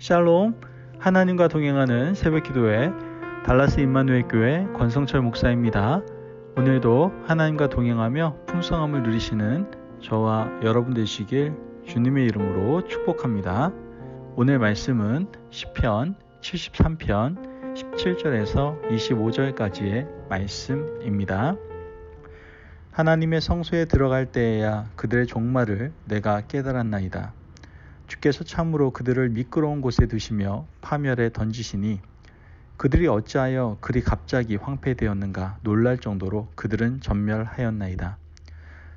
샬롬, 하나님과 동행하는 새벽기도회 달라스 임마누엘 교회 권성철 목사입니다. 오늘도 하나님과 동행하며 풍성함을 누리시는 저와 여러분 되시길 주님의 이름으로 축복합니다. 오늘 말씀은 시편 73편 17절에서 25절까지의 말씀입니다. 하나님의 성소에 들어갈 때에야 그들의 종말을 내가 깨달았나이다. 주께서 참으로 그들을 미끄러운 곳에 두시며 파멸에 던지시니 그들이 어찌하여 그리 갑자기 황폐되었는가 놀랄 정도로 그들은 전멸하였나이다.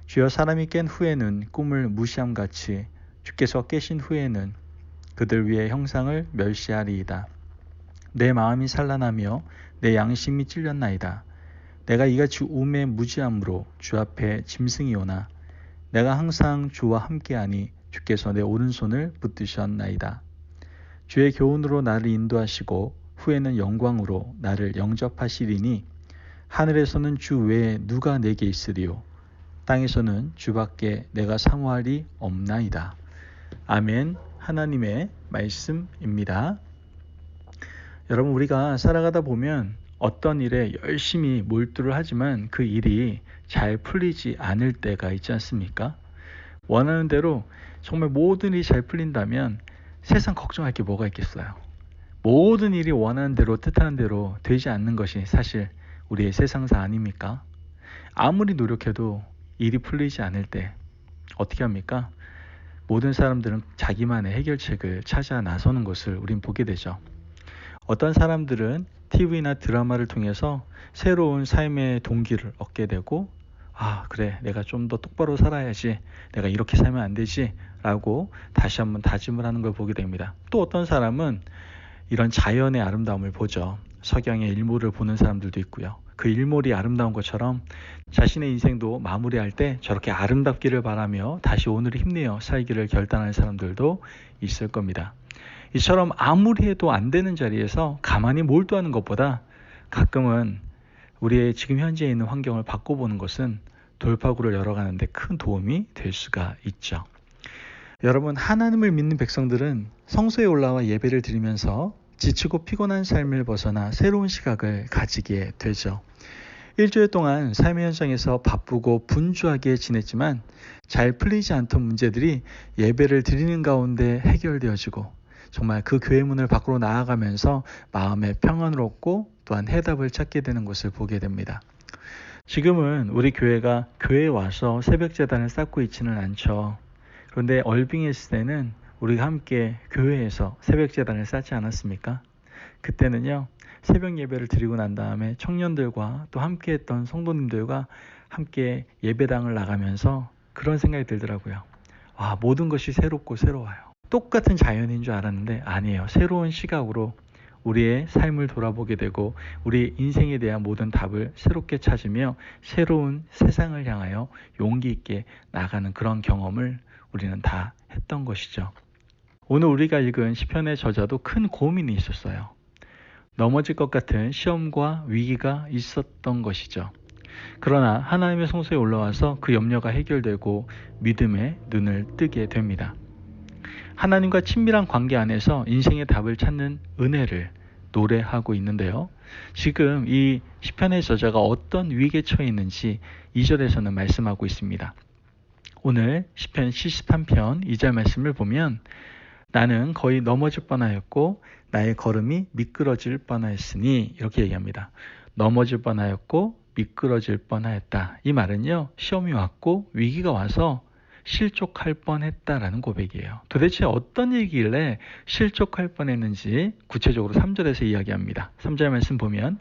주여, 사람이 깬 후에는 꿈을 무시함같이 주께서 깨신 후에는 그들 위에 형상을 멸시하리이다. 내 마음이 산란하며 내 양심이 찔렸나이다. 내가 이같이 우매 무지함으로 주 앞에 짐승이 오나 내가 항상 주와 함께하니 주께서 내 오른손을 붙드셨나이다. 주의 교훈으로 나를 인도하시고 후에는 영광으로 나를 영접하시리니 하늘에서는 주 외에 누가 내게 있으리요 땅에서는 주밖에 내가 사모할이 없나이다. 아멘. 하나님의 말씀입니다. 여러분, 우리가 살아가다 보면 어떤 일에 열심히 몰두를 하지만 그 일이 잘 풀리지 않을 때가 있지 않습니까? 원하는 대로 정말 모든 일이 잘 풀린다면 세상 걱정할 게 뭐가 있겠어요? 모든 일이 원하는 대로 뜻하는 대로 되지 않는 것이 사실 우리의 세상사 아닙니까? 아무리 노력해도 일이 풀리지 않을 때 어떻게 합니까? 모든 사람들은 자기만의 해결책을 찾아 나서는 것을 우린 보게 되죠. 어떤 사람들은 TV나 드라마를 통해서 새로운 삶의 동기를 얻게 되고, 그래, 내가 좀 더 똑바로 살아야지, 내가 이렇게 살면 안 되지 라고 다시 한번 다짐을 하는 걸 보게 됩니다. 또 어떤 사람은 이런 자연의 아름다움을 보죠. 석양의 일몰을 보는 사람들도 있고요. 그 일몰이 아름다운 것처럼 자신의 인생도 마무리할 때 저렇게 아름답기를 바라며 다시 오늘을 힘내어 살기를 결단하는 사람들도 있을 겁니다. 이처럼 아무리 해도 안 되는 자리에서 가만히 몰두하는 것보다 가끔은 우리의 지금 현재 있는 환경을 바꿔보는 것은 돌파구를 열어가는 데 큰 도움이 될 수가 있죠. 여러분, 하나님을 믿는 백성들은 성소에 올라와 예배를 드리면서 지치고 피곤한 삶을 벗어나 새로운 시각을 가지게 되죠. 일주일 동안 삶의 현장에서 바쁘고 분주하게 지냈지만 잘 풀리지 않던 문제들이 예배를 드리는 가운데 해결되어지고 정말 그 교회 문을 밖으로 나아가면서 마음의 평안을 얻고 또한 해답을 찾게 되는 것을 보게 됩니다. 지금은 우리 교회가 교회에 와서 새벽제단을 쌓고 있지는 않죠. 그런데 얼빙했을 때는 우리가 함께 교회에서 새벽제단을 쌓지 않았습니까? 그때는요, 새벽 예배를 드리고 난 다음에 청년들과 또 함께 했던 성도님들과 함께 예배당을 나가면서 그런 생각이 들더라고요. 모든 것이 새롭고 새로워요. 똑같은 자연인 줄 알았는데 아니에요. 새로운 시각으로 우리의 삶을 돌아보게 되고 우리의 인생에 대한 모든 답을 새롭게 찾으며 새로운 세상을 향하여 용기 있게 나가는 그런 경험을 우리는 다 했던 것이죠. 오늘 우리가 읽은 시편의 저자도 큰 고민이 있었어요. 넘어질 것 같은 시험과 위기가 있었던 것이죠. 그러나 하나님의 성소에 올라와서 그 염려가 해결되고 믿음의 눈을 뜨게 됩니다. 하나님과 친밀한 관계 안에서 인생의 답을 찾는 은혜를 노래하고 있는데요. 지금 이 시편의 저자가 어떤 위기에 처해 있는지 2절에서는 말씀하고 있습니다. 오늘 시편 73편 2절 말씀을 보면 나는 거의 넘어질 뻔하였고 나의 걸음이 미끄러질 뻔하였으니 이렇게 얘기합니다. 넘어질 뻔하였고 미끄러질 뻔하였다. 이 말은요, 시험이 왔고 위기가 와서 실족할 뻔했다라는 고백이에요. 도대체 어떤 얘기길래 실족할 뻔했는지 구체적으로 3절에서 이야기합니다. 3절 말씀 보면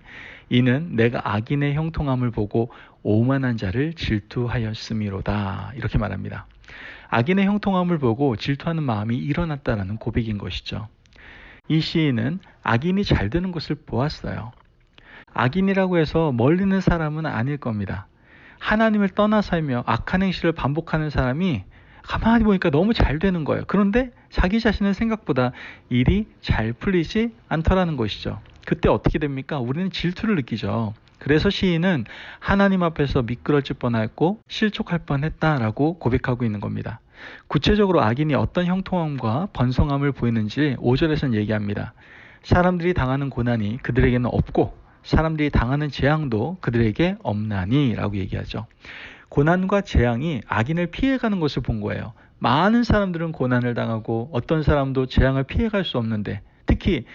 이는 내가 악인의 형통함을 보고 오만한 자를 질투하였음이로다 이렇게 말합니다. 악인의 형통함을 보고 질투하는 마음이 일어났다라는 고백인 것이죠. 이 시인은 악인이 잘 되는 것을 보았어요. 악인이라고 해서 멀리 있는 사람은 아닐 겁니다. 하나님을 떠나 살며 악한 행실을 반복하는 사람이 가만히 보니까 너무 잘 되는 거예요. 그런데 자기 자신은 생각보다 일이 잘 풀리지 않더라는 것이죠. 그때 어떻게 됩니까? 우리는 질투를 느끼죠. 그래서 시인은 하나님 앞에서 미끄러질 뻔했고 실족할 뻔했다라고 고백하고 있는 겁니다. 구체적으로 악인이 어떤 형통함과 번성함을 보이는지 5절에서는 얘기합니다. 사람들이 당하는 고난이 그들에게는 없고 사람들이 당하는 재앙도 그들에게 없나니 라고 얘기하죠. 고난과 재앙이 악인을 피해가는 것을 본 거예요. 많은 사람들은 고난을 당하고 어떤 사람도 재앙을 피해갈 수 없는데, 특히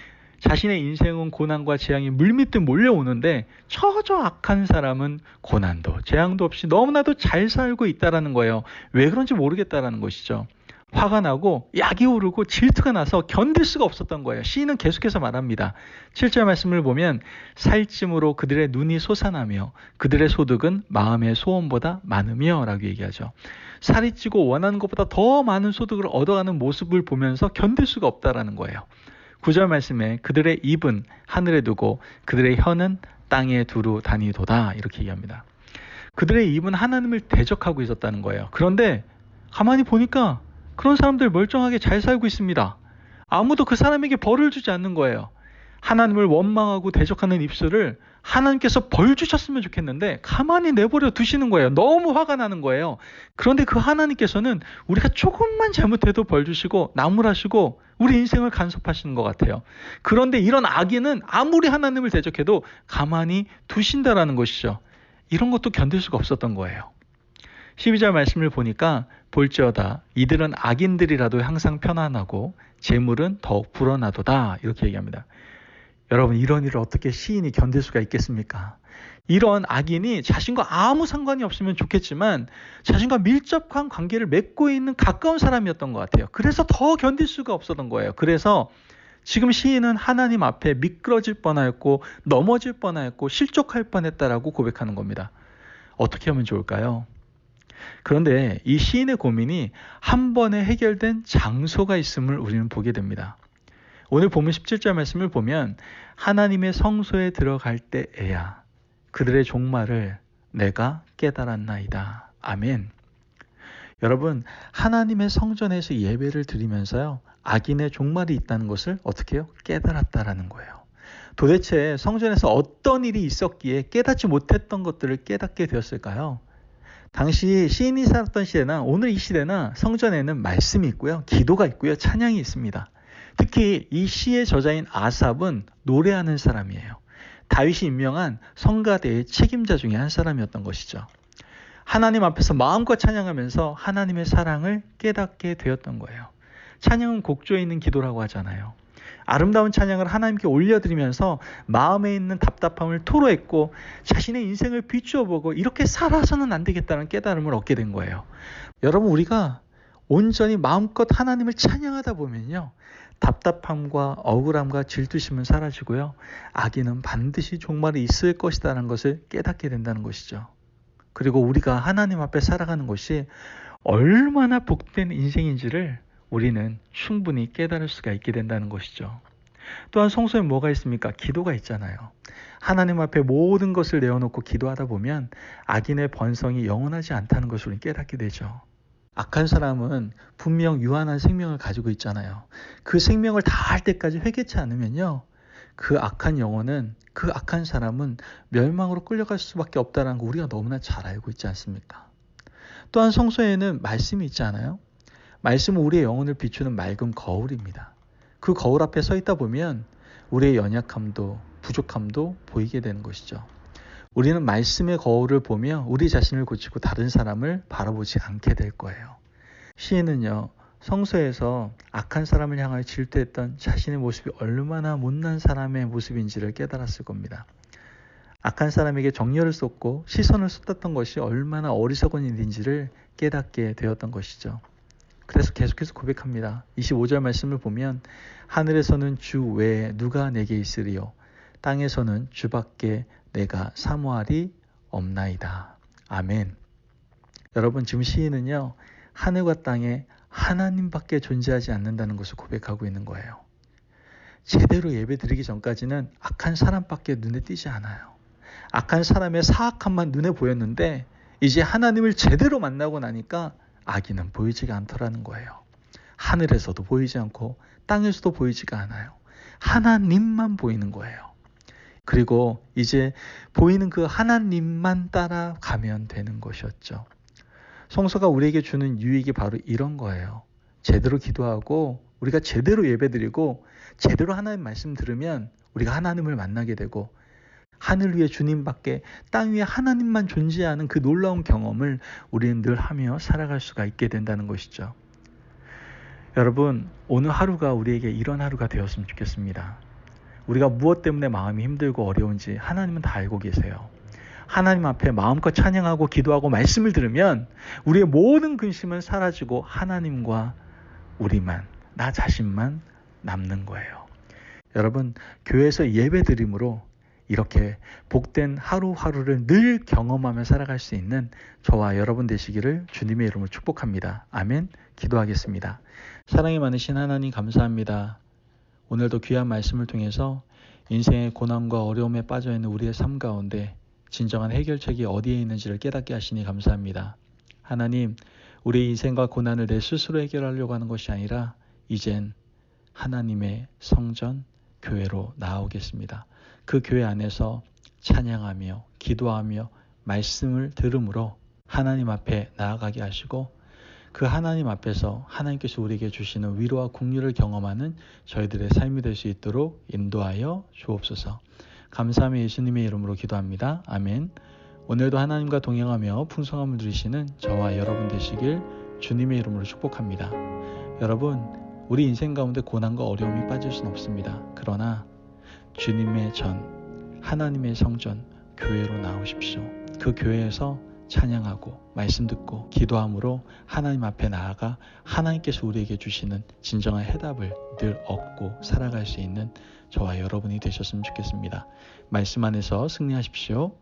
자신의 인생은 고난과 재앙이 물밀듯 몰려오는데 처저 악한 사람은 고난도 재앙도 없이 너무나도 잘 살고 있다라는 거예요. 왜 그런지 모르겠다라는 것이죠. 화가 나고 약이 오르고 질투가 나서 견딜 수가 없었던 거예요. 시인은 계속해서 말합니다. 7절 말씀을 보면 살찜으로 그들의 눈이 솟아나며 그들의 소득은 마음의 소원보다 많으며 라고 얘기하죠. 살이 찌고 원하는 것보다 더 많은 소득을 얻어가는 모습을 보면서 견딜 수가 없다라는 거예요. 9절 말씀에 그들의 입은 하늘에 두고 그들의 혀는 땅에 두루 다니도다 이렇게 얘기합니다. 그들의 입은 하나님을 대적하고 있었다는 거예요. 그런데 가만히 보니까 그런 사람들 멀쩡하게 잘 살고 있습니다. 아무도 그 사람에게 벌을 주지 않는 거예요. 하나님을 원망하고 대적하는 입술을 하나님께서 벌 주셨으면 좋겠는데 가만히 내버려 두시는 거예요. 너무 화가 나는 거예요. 그런데 그 하나님께서는 우리가 조금만 잘못해도 벌 주시고 나무라시고 우리 인생을 간섭하시는 것 같아요. 그런데 이런 악인은 아무리 하나님을 대적해도 가만히 두신다라는 것이죠. 이런 것도 견딜 수가 없었던 거예요. 12절 말씀을 보니까 볼지어다 이들은 악인들이라도 항상 편안하고 재물은 더욱 불어나도다 이렇게 얘기합니다. 여러분, 이런 일을 어떻게 시인이 견딜 수가 있겠습니까? 이런 악인이 자신과 아무 상관이 없으면 좋겠지만 자신과 밀접한 관계를 맺고 있는 가까운 사람이었던 것 같아요. 그래서 더 견딜 수가 없었던 거예요. 그래서 지금 시인은 하나님 앞에 미끄러질 뻔하였고 넘어질 뻔하였고 실족할 뻔했다라고 고백하는 겁니다. 어떻게 하면 좋을까요? 그런데 이 시인의 고민이 한 번에 해결된 장소가 있음을 우리는 보게 됩니다. 오늘 본문 17절 말씀을 보면 하나님의 성소에 들어갈 때에야 그들의 종말을 내가 깨달았나이다. 아멘. 여러분, 하나님의 성전에서 예배를 드리면서요, 악인의 종말이 있다는 것을 어떻게 해요? 깨달았다라는 거예요. 도대체 성전에서 어떤 일이 있었기에 깨닫지 못했던 것들을 깨닫게 되었을까요? 당시 시인이 살았던 시대나 오늘 이 시대나 성전에는 말씀이 있고요, 기도가 있고요, 찬양이 있습니다. 특히 이 시의 저자인 아삽은 노래하는 사람이에요. 다윗이 임명한 성가대의 책임자 중에 한 사람이었던 것이죠. 하나님 앞에서 마음껏 찬양하면서 하나님의 사랑을 깨닫게 되었던 거예요. 찬양은 곡조에 있는 기도라고 하잖아요. 아름다운 찬양을 하나님께 올려드리면서 마음에 있는 답답함을 토로했고 자신의 인생을 비추어보고 이렇게 살아서는 안 되겠다는 깨달음을 얻게 된 거예요. 여러분, 우리가 온전히 마음껏 하나님을 찬양하다 보면요, 답답함과 억울함과 질투심은 사라지고요, 악인은 반드시 종말이 있을 것이라는 것을 깨닫게 된다는 것이죠. 그리고 우리가 하나님 앞에 살아가는 것이 얼마나 복된 인생인지를 우리는 충분히 깨달을 수가 있게 된다는 것이죠. 또한 성소에 뭐가 있습니까? 기도가 있잖아요. 하나님 앞에 모든 것을 내어놓고 기도하다 보면 악인의 번성이 영원하지 않다는 것을 우리는 깨닫게 되죠. 악한 사람은 분명 유한한 생명을 가지고 있잖아요. 그 생명을 다할 때까지 회개치 않으면요, 그 악한 영혼은, 그 악한 사람은 멸망으로 끌려갈 수밖에 없다는 거 우리가 너무나 잘 알고 있지 않습니까? 또한 성소에는 말씀이 있지 않아요? 말씀은 우리의 영혼을 비추는 맑은 거울입니다. 그 거울 앞에 서 있다 보면 우리의 연약함도 부족함도 보이게 되는 것이죠. 우리는 말씀의 거울을 보며 우리 자신을 고치고 다른 사람을 바라보지 않게 될 거예요. 시인은요, 성소에서 악한 사람을 향하여 질투했던 자신의 모습이 얼마나 못난 사람의 모습인지를 깨달았을 겁니다. 악한 사람에게 정열을 쏟고 시선을 쏟았던 것이 얼마나 어리석은 일인지를 깨닫게 되었던 것이죠. 그래서 계속해서 고백합니다. 25절 말씀을 보면 하늘에서는 주 외에 누가 내게 있으리요, 땅에서는 주밖에 내가 사모하리 없나이다. 아멘. 여러분, 지금 시인은요, 하늘과 땅에 하나님밖에 존재하지 않는다는 것을 고백하고 있는 거예요. 제대로 예배드리기 전까지는 악한 사람밖에 눈에 띄지 않아요. 악한 사람의 사악함만 눈에 보였는데 이제 하나님을 제대로 만나고 나니까 악인은 보이지가 않더라는 거예요. 하늘에서도 보이지 않고 땅에서도 보이지가 않아요. 하나님만 보이는 거예요. 그리고 이제 보이는 그 하나님만 따라가면 되는 것이었죠. 성서가 우리에게 주는 유익이 바로 이런 거예요. 제대로 기도하고 우리가 제대로 예배드리고 제대로 하나님 말씀 들으면 우리가 하나님을 만나게 되고 하늘 위에 주님밖에 땅 위에 하나님만 존재하는 그 놀라운 경험을 우리는 늘 하며 살아갈 수가 있게 된다는 것이죠. 여러분, 오늘 하루가 우리에게 이런 하루가 되었으면 좋겠습니다. 우리가 무엇 때문에 마음이 힘들고 어려운지 하나님은 다 알고 계세요. 하나님 앞에 마음껏 찬양하고 기도하고 말씀을 들으면 우리의 모든 근심은 사라지고 하나님과 우리만, 나 자신만 남는 거예요. 여러분, 교회에서 예배드림으로 이렇게 복된 하루하루를 늘 경험하며 살아갈 수 있는 저와 여러분 되시기를 주님의 이름으로 축복합니다. 아멘. 기도하겠습니다. 사랑이 많으신 하나님 감사합니다. 오늘도 귀한 말씀을 통해서 인생의 고난과 어려움에 빠져있는 우리의 삶 가운데 진정한 해결책이 어디에 있는지를 깨닫게 하시니 감사합니다. 하나님, 우리 인생과 고난을 내 스스로 해결하려고 하는 것이 아니라 이젠 하나님의 성전, 교회로 나아오겠습니다. 그 교회 안에서 찬양하며 기도하며 말씀을 들음으로 하나님 앞에 나아가게 하시고 그 하나님 앞에서 하나님께서 우리에게 주시는 위로와 긍휼을 경험하는 저희들의 삶이 될 수 있도록 인도하여 주옵소서. 감사하며 예수님의 이름으로 기도합니다. 아멘. 오늘도 하나님과 동행하며 풍성함을 누리시는 저와 여러분 되시길 주님의 이름으로 축복합니다. 여러분, 우리 인생 가운데 고난과 어려움이 빠질 수는 없습니다. 그러나 주님의 전, 하나님의 성전, 교회로 나오십시오. 그 교회에서 찬양하고 말씀 듣고 기도함으로 하나님 앞에 나아가 하나님께서 우리에게 주시는 진정한 해답을 늘 얻고 살아갈 수 있는 저와 여러분이 되셨으면 좋겠습니다. 말씀 안에서 승리하십시오.